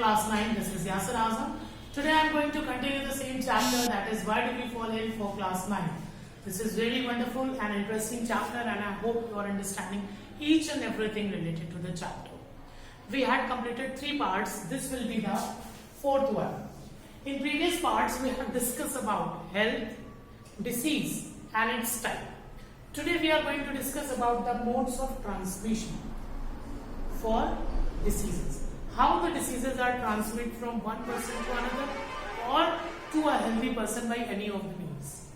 class 9. This is Yasir Azam. Today I am going to continue the same chapter, that is why do we fall ill for class 9. This is really wonderful and interesting chapter, and I hope you are understanding each and everything related to the chapter. We had completed 3 parts. This will be the 4th one. In previous parts we have discussed about health, disease and its type. Today we are going to discuss about the modes of transmission for diseases. How the diseases are transmitted from one person to another or to a healthy person by any of the means.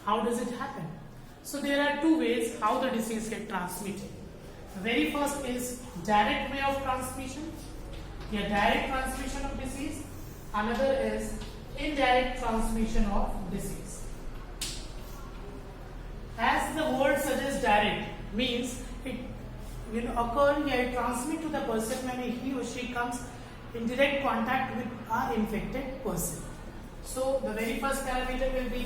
How does it happen? So there are 2 ways how the disease get transmitted. The very first is direct way of transmission, direct transmission of disease. Another is indirect transmission of disease. As the word suggests, direct means it occur, it transmit to the person when he or she comes in direct contact with an infected person. So the very first parameter will be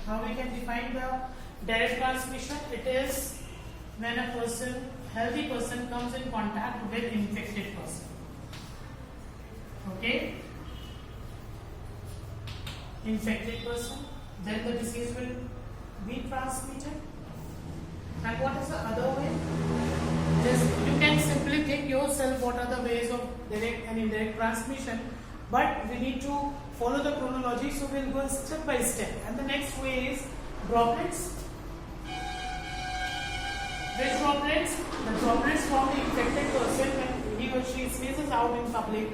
how we can define the direct transmission. It is when a person, healthy person, comes in contact with infected person. Okay? Infected person, then the disease will be transmitted. And what is the other way? Just you can simply think yourself what are the ways of direct and indirect transmission, but we need to follow the chronology, so we'll go step by step. And the next way is droplets. Which droplets? The droplets from the infected person when he or she sneezes out in public,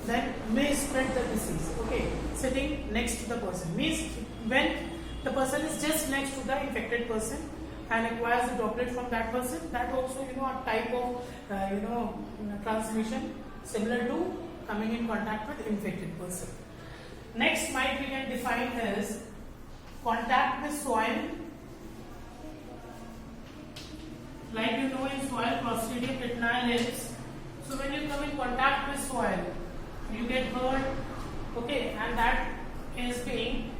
then may spread the disease. Okay, sitting next to the person means when the person is just next to the infected person and acquires the droplet from that person, that also a type of transmission similar to coming in contact with infected person. Next might we can define as contact with soil. Like in soil Clostridium tetani lives. So when you come in contact with soil, you get hurt, okay, and that is being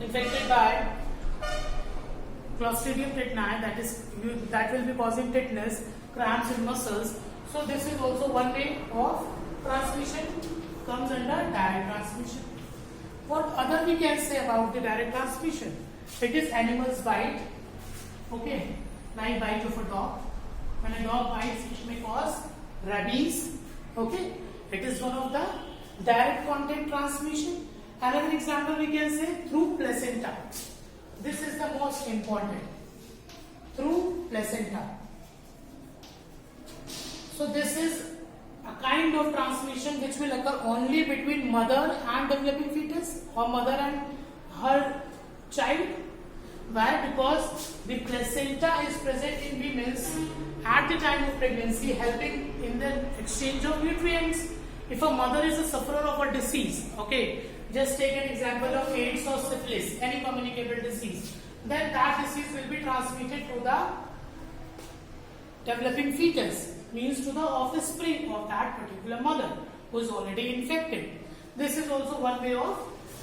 infected by Clostridium tetani, that will be causing tetanus, cramps in muscles. So this is also one way of transmission, comes under direct transmission. What other we can say about the direct transmission? It is animals bite, okay, like bite of a dog. When a dog bites, it may cause rabies, okay. It is one of the direct contact transmission. Another example we can say through placenta. This is the most important. Through placenta. So this is a kind of transmission which will occur only between mother and developing fetus or mother and her child. Why? Because the placenta is present in females at the time of pregnancy, helping in the exchange of nutrients. If a mother is a sufferer of a disease, okay, just take an example of AIDS or syphilis, any communicable disease, then that disease will be transmitted to the developing fetus, means to the offspring of that particular mother who is already infected. This is also one way of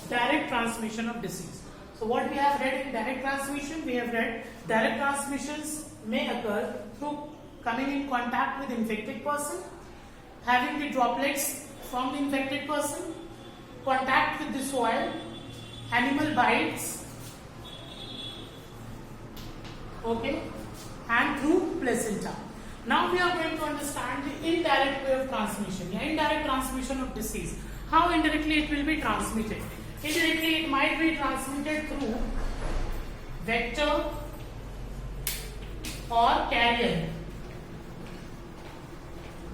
direct transmission of disease. So what we have read in direct transmission, we have read direct transmissions may occur through coming in contact with infected person, having the droplets from the infected person, contact with the soil, animal bites, okay, and through placenta. Now we are going to understand the indirect way of transmission, the indirect transmission of disease. How indirectly it will be transmitted? Indirectly it might be transmitted through vector or carrier.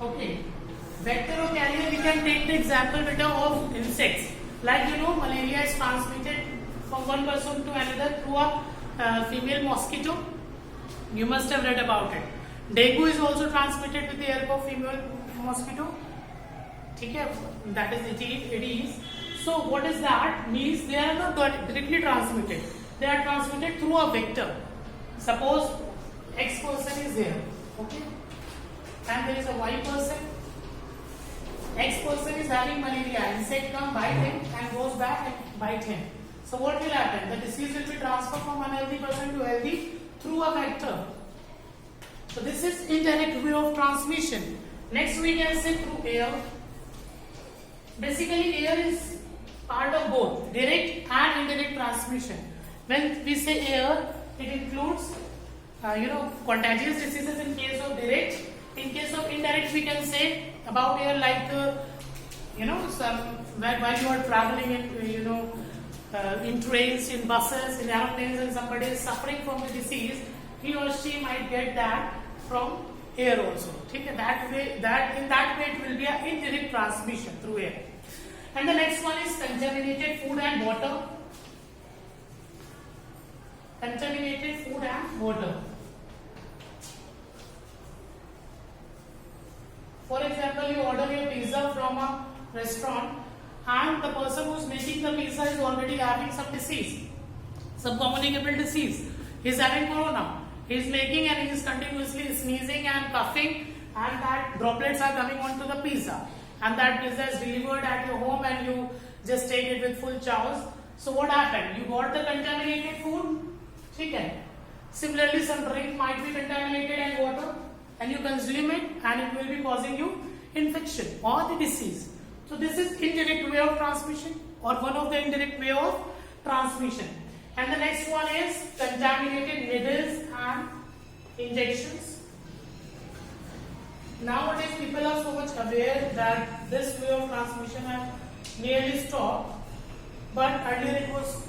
Okay. Vector or carrier, we can take the example of insects. Like malaria is transmitted from one person to another through a female mosquito. You must have read about it. Dengue is also transmitted with the help of female mosquito. That is it is. So what is that? Means they are not directly transmitted. They are transmitted through a vector. Suppose X person is there, okay, and there is a Y person. X person is having malaria, insect come bite him and goes back and bite him. So what will happen? The disease will be transferred from unhealthy person to healthy through a vector. So this is indirect way of transmission. Next we can say through air. Basically, air is part of both direct and indirect transmission. When we say air, it includes contagious diseases in case of direct. In case of indirect, we can say about air like some while you are traveling in trains, in buses, in aeroplanes, and somebody is suffering from the disease, he or she might get that from air also. Okay? In that way it will be an indirect transmission through air. And the next one is contaminated food and water. Contaminated food and water. For example, you order your pizza from a restaurant and the person who is making the pizza is already having some disease, some communicable disease. He is having corona. He is making and he is continuously sneezing and coughing, and that droplets are coming onto the pizza. And that pizza is delivered at your home and you just take it with full chows. So what happened? You got the contaminated food, chicken. Similarly, some drink might be contaminated and water, and you consume it and it will be causing you infection or the disease. So this is indirect way of transmission, or one of the indirect way of transmission. And the next one is contaminated needles and injections. Nowadays people are so much aware that this way of transmission has nearly stopped, but earlier it was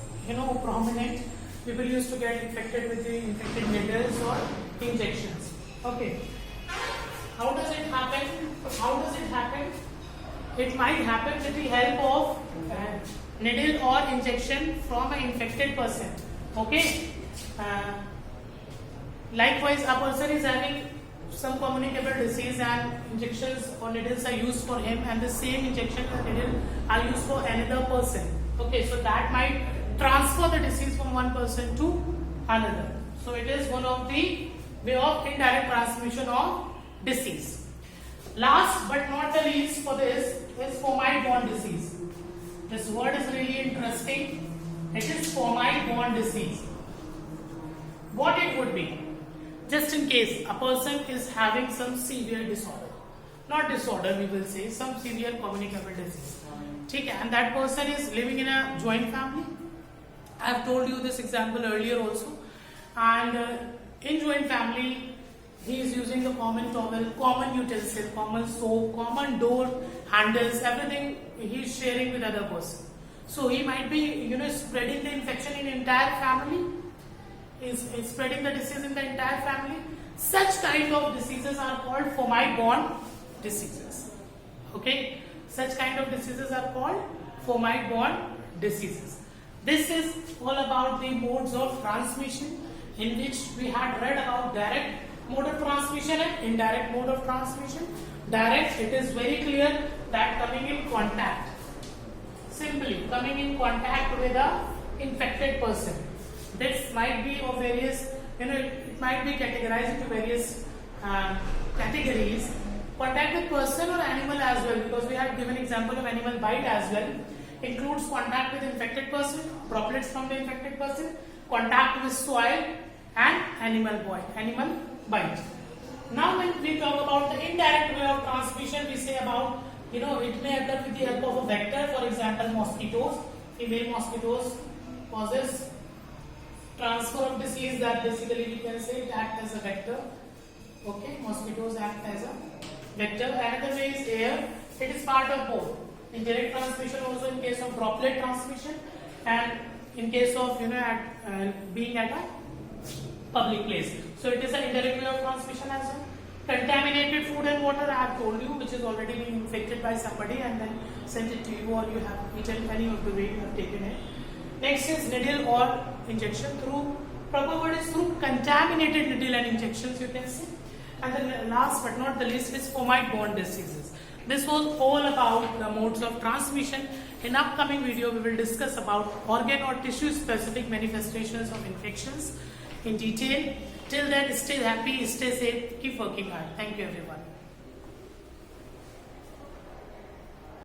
prominent. People used to get infected with the infected needles or injections. Okay. How does it happen? It might happen with the help of needle or injection from an infected person. Okay. Likewise, a person is having some communicable disease and injections or needles are used for him, and the same injection or needle are used for another person. Okay, so that might transfer the disease from one person to another. So it is one of the way of indirect transmission of disease. Last but not the least for this is fomite-borne disease. This word is really interesting. It is fomite-borne disease. What it would be? Just in case a person is having some severe disorder, not disorder, we will say some severe communicable disease. Okay, and that person is living in a joint family. I have told you this example earlier also. And in joint family, he is using the common towel, common utensil, common soap, common door handles, everything he is sharing with other person. So he might be, spreading the infection in entire family. Is spreading the disease in the entire family. Such kind of diseases are called fomite-borne diseases. Okay, such kind of diseases are called fomite-borne diseases. This is all about the modes of transmission, in which we had read about direct mode of transmission and indirect mode of transmission. Direct, it is very clear that coming in contact, simply coming in contact with a infected person. This might be of various, it might be categorized into various categories. Contact with person or animal as well, because we have given example of animal bite as well. Includes contact with infected person, droplets from the infected person, contact with soil, and animal bite. Now when we talk about the indirect way of transmission, we say about, it may occur with the help of a vector. For example, mosquitoes. Female mosquitoes causes transfer of disease, that basically we can say it act as a vector. Okay, mosquitoes act as a vector. Another way is air. It is part of both. Indirect transmission also in case of droplet transmission, and in case of being at a public place. So it is an indirect way of transmission as well. Contaminated food and water, I have told you, which is already being infected by somebody and then sent it to you, or you have eaten any of the way you have taken it. Next is needle or injection. Through, proper word is through contaminated needle and injections, you can say. And then last but not the least is fomite-borne diseases. This was all about the modes of transmission. In upcoming video, we will discuss about organ or tissue specific manifestations of infections in detail. Till then, stay happy, stay safe, keep working hard. Thank you everyone.